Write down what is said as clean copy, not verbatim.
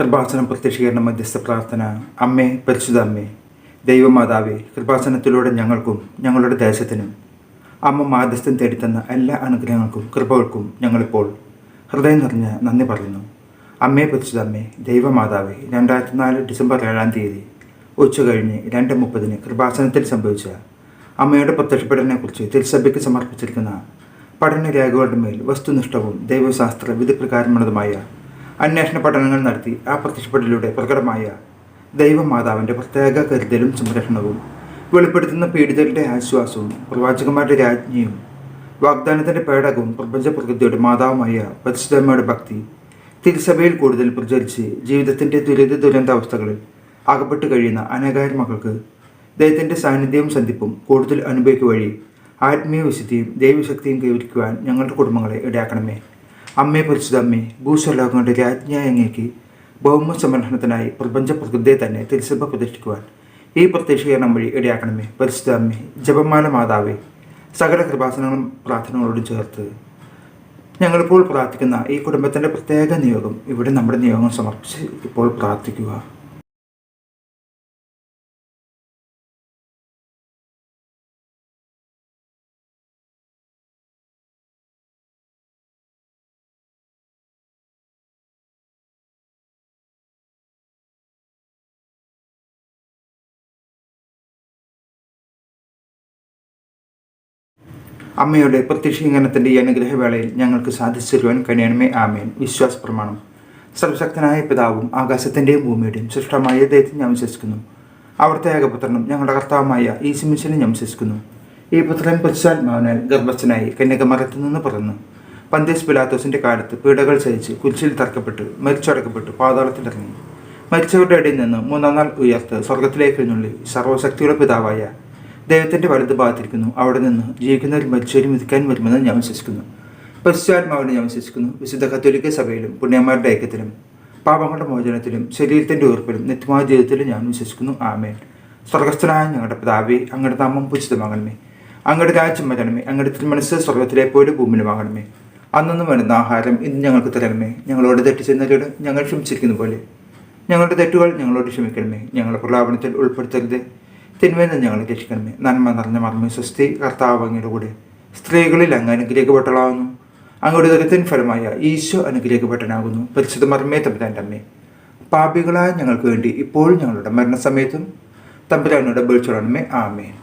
കൃപാസനം പ്രത്യക്ഷീകരണ മധ്യസ്ഥ പ്രാർത്ഥന. അമ്മേ, പരിശുദ്ധ അമ്മേ, ദൈവമാതാവേ, കൃപാസനത്തിലൂടെ ഞങ്ങൾക്കും ഞങ്ങളുടെ ദേശത്തിനും അമ്മ മാധ്യസ്ഥം തേടിത്തന്ന എല്ലാ അനുഗ്രഹങ്ങൾക്കും കൃപകൾക്കും ഞങ്ങളിപ്പോൾ ഹൃദയം നിറഞ്ഞ നന്ദി പറയുന്നു. അമ്മേ, പരിശുദ്ധ അമ്മേ, ദൈവമാതാവേ, 2004 ഡിസംബർ 7 ഉച്ച കഴിഞ്ഞ് 2:30 കൃപാസനത്തിൽ സംഭവിച്ച അമ്മയുടെ പ്രത്യക്ഷപ്പെടലിനെക്കുറിച്ച് തിരുസഭയ്ക്ക് സമർപ്പിച്ചിരിക്കുന്ന പഠനരേഖകളുടെ മേൽ വസ്തുനിഷ്ഠവും ദൈവശാസ്ത്ര വിധിപ്രകാരമുള്ളതുമായ അന്വേഷണ പഠനങ്ങൾ നടത്തി ആ പ്രത്യക്ഷപ്പെടലിലൂടെ പ്രകടമായ ദൈവമാതാവിൻ്റെ പ്രത്യേക കരുതലും സംരക്ഷണവും വെളിപ്പെടുത്തുന്ന പീഡിതരുടെ ആശ്വാസവും പ്രവാചകന്മാരുടെ രാജ്ഞിയും വാഗ്ദാനത്തിൻ്റെ പേടകവും പ്രപഞ്ച പ്രകൃതിയുടെ മാതാവുമായ പരിശുദ്ധമ്മയുടെ ഭക്തി തിരുസഭയിൽ കൂടുതൽ പ്രചരിച്ച് ജീവിതത്തിൻ്റെ ദുരന്താവസ്ഥകളിൽ അകപ്പെട്ട് കഴിയുന്ന അനേകായിരം മക്കൾക്ക് ദൈവത്തിൻ്റെ സാന്നിധ്യവും സന്ധിപ്പും കൂടുതൽ അനുഭവിക്കുക വഴി ആത്മീയ വിശുദ്ധിയും ദൈവശക്തിയും കൈവരിക്കുവാൻ ഞങ്ങളുടെ കുടുംബങ്ങളെ ഇടയാക്കണമേ. അമ്മേ, പരിശുദ്ധ അമ്മേ, ഭൂസ്വലോകങ്ങളുടെ രാജ്ഞിയായ അങ്ങേക്ക് ഭൗമ സംരക്ഷണത്തിനായി പ്രപഞ്ച പ്രകൃതിയെ തന്നെ തിരുസഭ പ്രതിഷ്ഠിക്കുവാൻ ഈ പ്രത്യക്ഷീകരണം വഴി ഇടയാക്കണമേ. പരിശുദ്ധ അമ്മേ, ജപമാല മാതാവേ, സകല കൃപാസനങ്ങളും പ്രാർത്ഥനകളോടും ചേർത്ത് ഞങ്ങളിപ്പോൾ പ്രാർത്ഥിക്കുന്ന ഈ കുടുംബത്തിൻ്റെ പ്രത്യേക നിയോഗം ഇവിടെ നമ്മുടെ നിയോഗം സമർപ്പിച്ച് ഇപ്പോൾ പ്രാർത്ഥിക്കുക. അമ്മയുടെ പ്രത്യക്ഷീകരണത്തിൻ്റെ ഈ അനുഗ്രഹവേളയിൽ ഞങ്ങൾക്ക് സാധിച്ചു തരുവാൻ കഴിയണമേ. ആമേൻ. വിശ്വാസ പ്രമാണം. സർവശക്തനായ പിതാവും ആകാശത്തിൻ്റെയും ഭൂമിയുടെയും സൃഷ്ടമായ ദൈവത്തെ ഞാൻ വിശ്വസിക്കുന്നു. അവിടുത്തെ ഏകപുത്രനും ഞങ്ങളുടെ കർത്താവുമായ ഈശോമിശിഹായെ ഞാൻ വിശ്വസിക്കുന്നു. ഈ പുത്രൻ പരിശുദ്ധാത്മാവിനാൽ ഗർഭസ്ഥനായി കന്യകമറിയത്തിൽ നിന്ന് പിറന്നു പന്തിയോസ് പിലാത്തോസിൻ്റെ കാലത്ത് പീഡകൾ സഹിച്ച് കുരിശിൽ തറക്കപ്പെട്ട് മരിച്ചടക്കപ്പെട്ട് പാതാളത്തിലിറങ്ങി മരിച്ചവരുടെ ഇടയിൽ നിന്ന് 3-ാം നാൾ ഉയർത്ത് സ്വർഗത്തിലേക്ക് എഴുന്നള്ളി സർവ്വശക്തിയുടെ പിതാവായ ദൈവത്തിൻ്റെ വലത് ഭാഗത്തിരിക്കുന്നു. അവിടെ നിന്ന് ജീവിക്കുന്നവരും മരിച്ചവരും വിധിക്കാൻ വരുമെന്ന് ഞാൻ വിശ്വസിക്കുന്നു. പരിശുദ്ധാത്മാവിനെ ഞാൻ വിശ്വസിക്കുന്നു. വിശുദ്ധ കത്തോലിക്ക സഭയിലും പുണ്യന്മാരുടെ ഐക്യത്തിലും പാപങ്ങളുടെ മോചനത്തിലും ശരീരത്തിൻ്റെ ഉറപ്പിലും നിത്യമായ ജീവിതത്തിലും ഞാൻ വിശ്വസിക്കുന്നു. ആമേൻ. സ്വർഗസ്ഥനായ ഞങ്ങളുടെ പിതാവേ, അങ്ങയുടെ നാമം പൂജിതമാകണമേ. അങ്ങയുടെ രാജ്യം വരണമേ. അങ്ങയുടെ തിരുമനസ്സ് സ്വർഗത്തിലെ പോലെ ഭൂമിയിലുമാകണമേ. അന്നൊന്നും വേണ്ടുന്ന ആഹാരം ഇന്ന് ഞങ്ങൾക്ക് തരണമേ. ഞങ്ങളോട് തെറ്റിച്ചെന്നവരോട് ഞങ്ങൾ ക്ഷമിച്ചിരിക്കുന്ന പോലെ ഞങ്ങളുടെ തെറ്റുകൾ ഞങ്ങളോട് ക്ഷമിക്കണമേ. ഞങ്ങളുടെ പ്രലാപനത്തിൽ ഉൾപ്പെടുത്തരുത്, തിന്മയിൽ നിന്ന് ഞങ്ങളെ രക്ഷിക്കണമേ. നന്മ നിറഞ്ഞ മർമ്മ സ്വസ്തി, കർത്താവ് അങ്ങയുടെ കൂടെ സ്ത്രീകളിൽ അങ്ങ് അനുഗ്രഹിക്കപ്പെട്ടവളാകുന്നു. അങ്ങയുടെ ദുരിതത്തിൻ ഫലമായ ഈശോ അനുഗ്രഹിക്കപ്പെട്ടനാകുന്നു. പരിശുദ്ധ മർമ്മേ, തമ്പുരാൻ്റെ അമ്മേ, പാപികളായ ഞങ്ങൾക്ക് വേണ്ടി ഇപ്പോഴും ഞങ്ങളുടെ മരണസമയത്തും തമ്പുരാനോട് അപേക്ഷിച്ചുകൊള്ളണമേ. ആമേൻ.